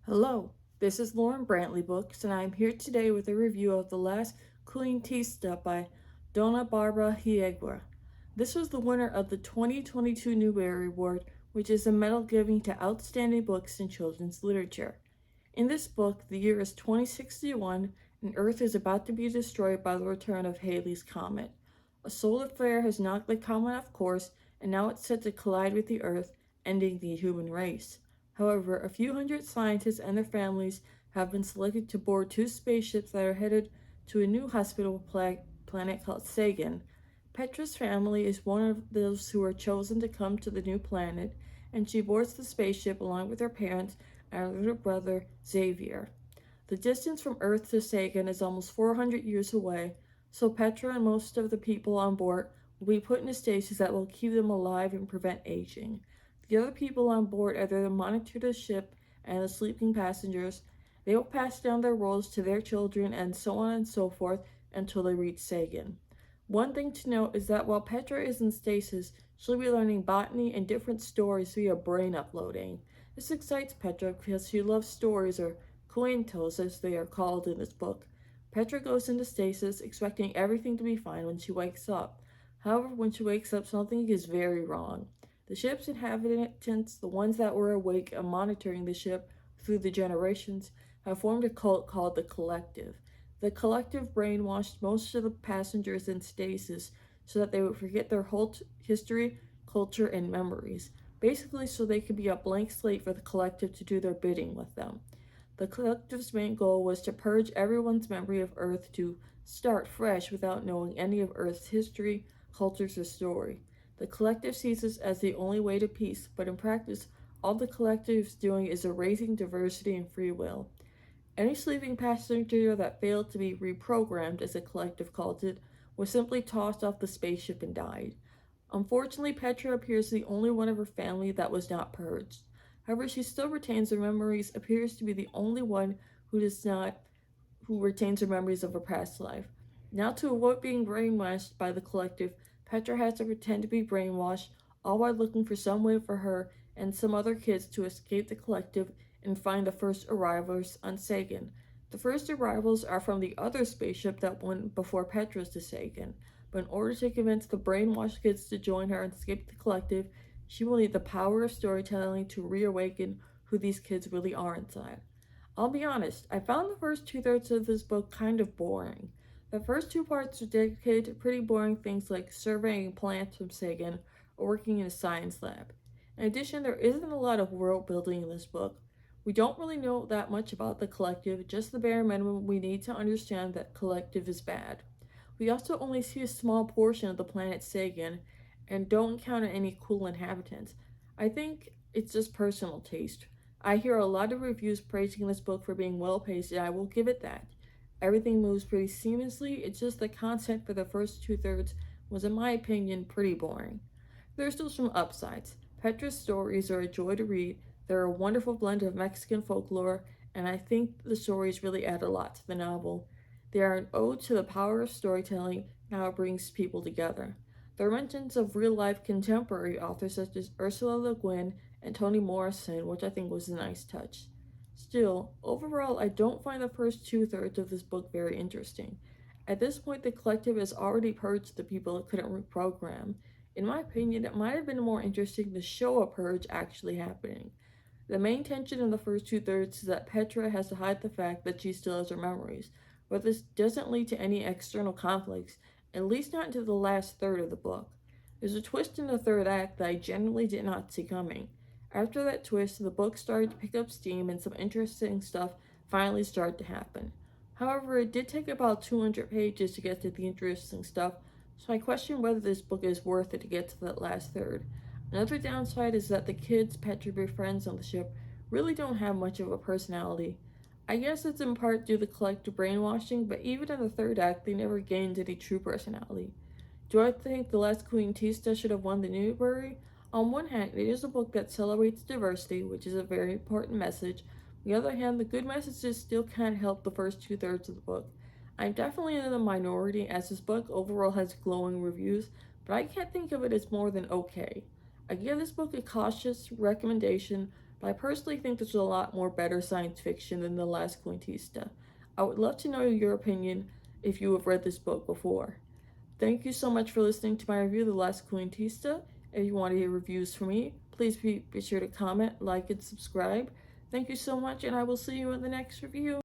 Hello, this is Lauren Brantley Books, and I am here today with a review of the last Cuentista by Donna, Barba, Higuera. This was the winner of the 2022 Newbery Award, which is a medal given to outstanding books in children's literature. In this book, the year is 2061, and Earth is about to be destroyed by the return of Halley's Comet. A solar flare has knocked the comet off course, and now it's set to collide with the Earth, ending the human race. However, a few hundred scientists and their families have been selected to board two spaceships that are headed to a new hospitable planet called Sagan. Petra's family is one of those who are chosen to come to the new planet, and she boards the spaceship along with her parents and her little brother, Xavier. The distance from Earth to Sagan is almost 400 years away, so Petra and most of the people on board will be put in a stasis that will keep them alive and prevent aging. The other people on board are there to monitor the ship and the sleeping passengers. They will pass down their roles to their children and so on and so forth until they reach Sagan. One thing to note is that while Petra is in stasis, she'll be learning botany and different stories via brain uploading. This excites Petra because she loves stories, or cuentos as they are called in this book. Petra goes into stasis expecting everything to be fine when she wakes up. However, when she wakes up, something is very wrong. The ship's inhabitants, the ones that were awake and monitoring the ship through the generations, have formed a cult called the Collective. The Collective brainwashed most of the passengers in stasis so that they would forget their whole history, culture, and memories, basically so they could be a blank slate for the Collective to do their bidding with them. The Collective's main goal was to purge everyone's memory of Earth to start fresh without knowing any of Earth's history, cultures, or story. The Collective sees this as the only way to peace, but in practice, all the Collective is doing is erasing diversity and free will. Any sleeping passenger that failed to be reprogrammed, as the Collective called it, was simply tossed off the spaceship and died. Unfortunately, Petra appears the only one of her family that was not purged. However, she still retains her memories, appears to be the only one who retains her memories of her past life. Now, to avoid being brainwashed by the Collective, Petra has to pretend to be brainwashed, all while looking for some way for her and some other kids to escape the Collective and find the first arrivals on Sagan. The first arrivals are from the other spaceship that went before Petra's to Sagan, but in order to convince the brainwashed kids to join her and escape the Collective, she will need the power of storytelling to reawaken who these kids really are inside. I'll be honest, I found the first two-thirds of this book kind of boring. The first two parts are dedicated to pretty boring things like surveying plants from Sagan or working in a science lab. In addition, there isn't a lot of world building in this book. We don't really know that much about the Collective, just the bare minimum we need to understand that Collective is bad. We also only see a small portion of the planet Sagan and don't encounter any cool inhabitants. I think it's just personal taste. I hear a lot of reviews praising this book for being well paced, and I will give it that. Everything moves pretty seamlessly, it's just the content for the first two-thirds was, in my opinion, pretty boring. There are still some upsides. Petra's stories are a joy to read, they're a wonderful blend of Mexican folklore, and I think the stories really add a lot to the novel. They are an ode to the power of storytelling and how it brings people together. There are mentions of real-life contemporary authors such as Ursula Le Guin and Toni Morrison, which I think was a nice touch. Still, overall, I don't find the first two-thirds of this book very interesting. At this point, the Collective has already purged the people it couldn't reprogram. In my opinion, it might have been more interesting to show a purge actually happening. The main tension in the first two-thirds is that Petra has to hide the fact that she still has her memories, but this doesn't lead to any external conflicts, at least not until the last third of the book. There's a twist in the third act that I genuinely did not see coming. After that twist, the book started to pick up steam and some interesting stuff finally started to happen. However, it did take about 200 pages to get to the interesting stuff, so I question whether this book is worth it to get to that last third. Another downside is that the kids Petra befriends on the ship really don't have much of a personality. I guess it's in part due to Collective brainwashing, but even in the third act, they never gained any true personality. Do I think The Last Cuentista should have won the Newbery? On one hand, it is a book that celebrates diversity, which is a very important message. On the other hand, the good messages still can't help the first two-thirds of the book. I'm definitely in the minority as this book overall has glowing reviews, but I can't think of it as more than okay. I give this book a cautious recommendation but I personally think there's a lot more better science fiction than the last Cuentista. I would love to know your opinion if you have read this book before. Thank you so much for listening to my review of The Last Cuentista. If you want to hear reviews from me, please be sure to comment, like, and subscribe. Thank you so much, and I will see you in the next review.